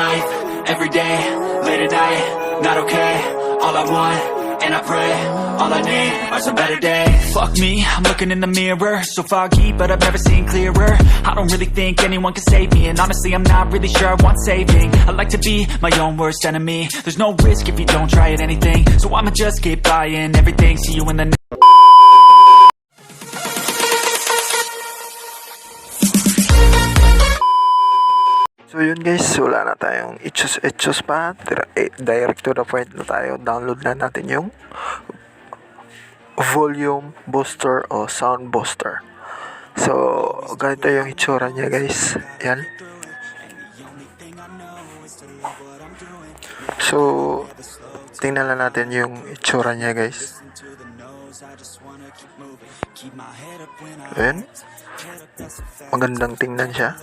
life, every day, late at night, not okay. All I want, and I pray, all I need are some better days. Fuck me, I'm looking in the mirror, so foggy, but I've never seen clearer. I don't really think anyone can save me, and honestly I'm not really sure I want saving. I like to be my own worst enemy. There's no risk if you don't try at anything, so I'ma just keep buying everything. See you in the So yun guys, wala na tayong itchos pa. Direct to the point na tayo. Download na natin yung volume booster o sound booster. So ganito yung itsura niya guys. Yan. So tingnan lang natin yung itsura niya guys. Ayan. Magandang tingnan siya.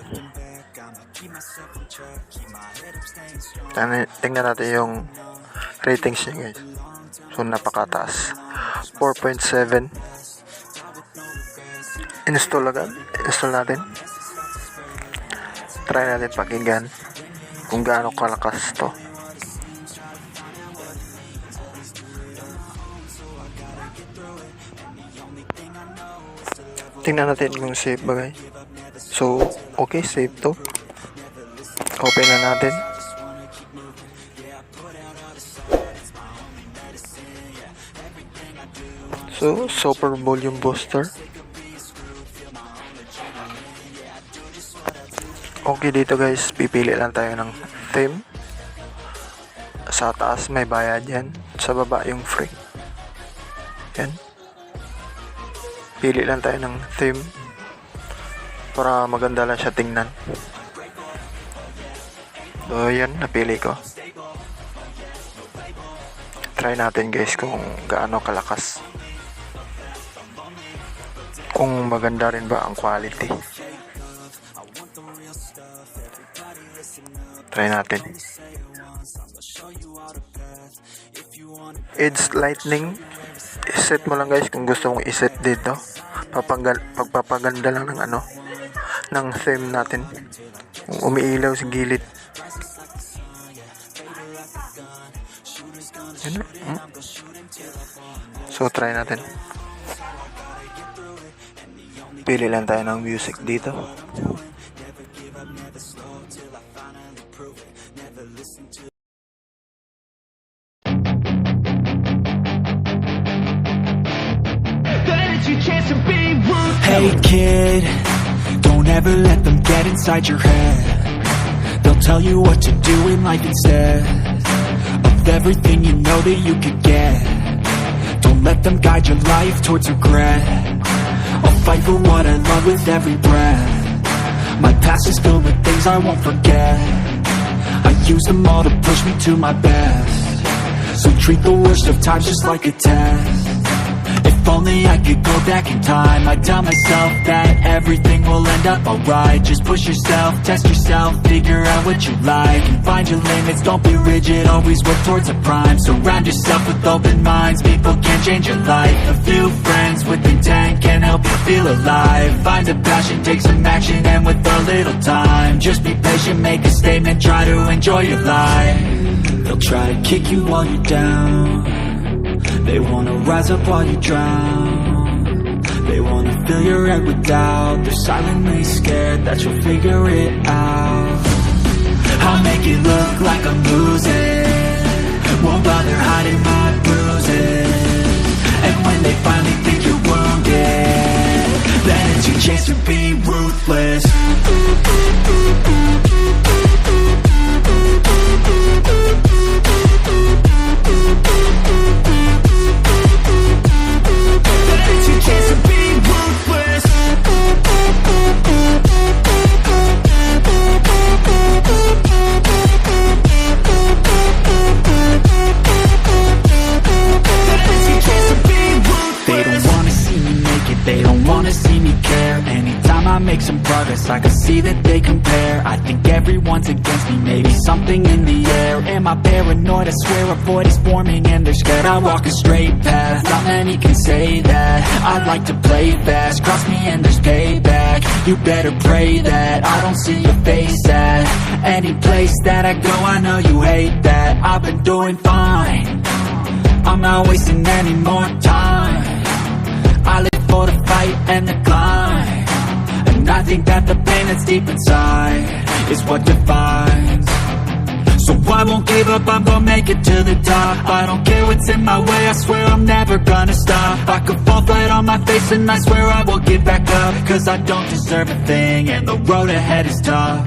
Tingnan natin yung ratings niya guys. So napakataas, 4.7. Install natin. Try natin pakinggan kung gaano kalakas to. Tingnan natin kung save ba guys. So okay, save to. Open na natin. So, super volume booster. Okay, dito guys, pipili lang tayo ng theme. Sa taas may bayad yan. Sa baba yung free. Yan. Pili lang tayo ng theme para maganda lang siya tingnan. So, yan, napili ko. Try natin guys kung gaano kalakas. Kung maganda rin ba ang quality. Try natin. Edge lightning. Iset mo lang guys kung gusto mong iset dito. Pagpapaganda lang ng ng theme natin. Kung umiilaw sa gilid. So try natin. Pili lang tayo ng music dito. Hey kid, don't ever let them get inside your head. They'll tell you what to do in life instead of everything you know that you could get. Don't let them guide your life towards regret. I'll fight for what I love with every breath. My past is filled with things I won't forget. I use them all to push me to my best. So treat the worst of times just like a test. If only I could go back in time, I'd tell myself that everything will end up alright. Just push yourself, test yourself, figure out what you like, and find your limits, don't be rigid, always work towards a prime. Surround yourself with open minds, people can change your life. A few friends with intent can help you feel alive. Find a passion, take some action, and with a little time, just be patient, make a statement, try to enjoy your life. They'll try to kick you while you're down. They wanna rise up while you drown. They wanna fill your head with doubt. They're silently scared that you'll figure it out. I'll make it look like I'm losing, won't bother hiding my bruises. And when they finally think you're wounded, then it's your chance to be ruthless. Make some progress, I can see that they compare. I think everyone's against me, maybe something in the air. Am I paranoid? I swear a void is forming and they're scared. I walk a straight path, not many can say say that I like to play fast, cross me and there's payback. You better pray that I don't see your face at any place that I go. I know you hate that. I've been doing fine, I'm not wasting any more time. I live for the fight and the climb, and I think that the pain that's deep inside is what defines. So I won't give up, I'm gonna make it to the top. I don't care what's in my way, I swear I'm never gonna stop. I could fall flat on my face and I swear I will get back up, cause I don't deserve a thing and the road ahead is tough.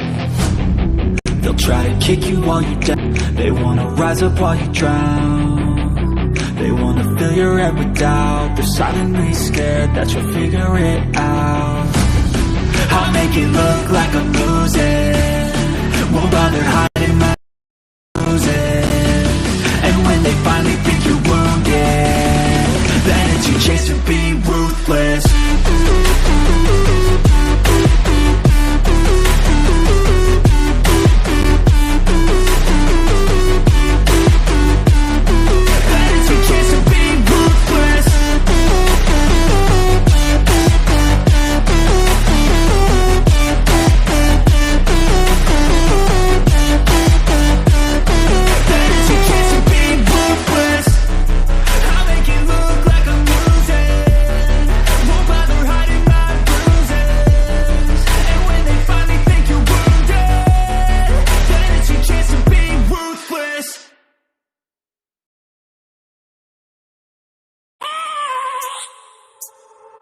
They'll try to kick you while you're down, they wanna rise up while you drown. They wanna fill your head with doubt, they're silently scared that you'll figure it out. I'll make it look like I'm losing, won't bother hiding my and when they finally think you're wounded, then it's your chance to be ruthless.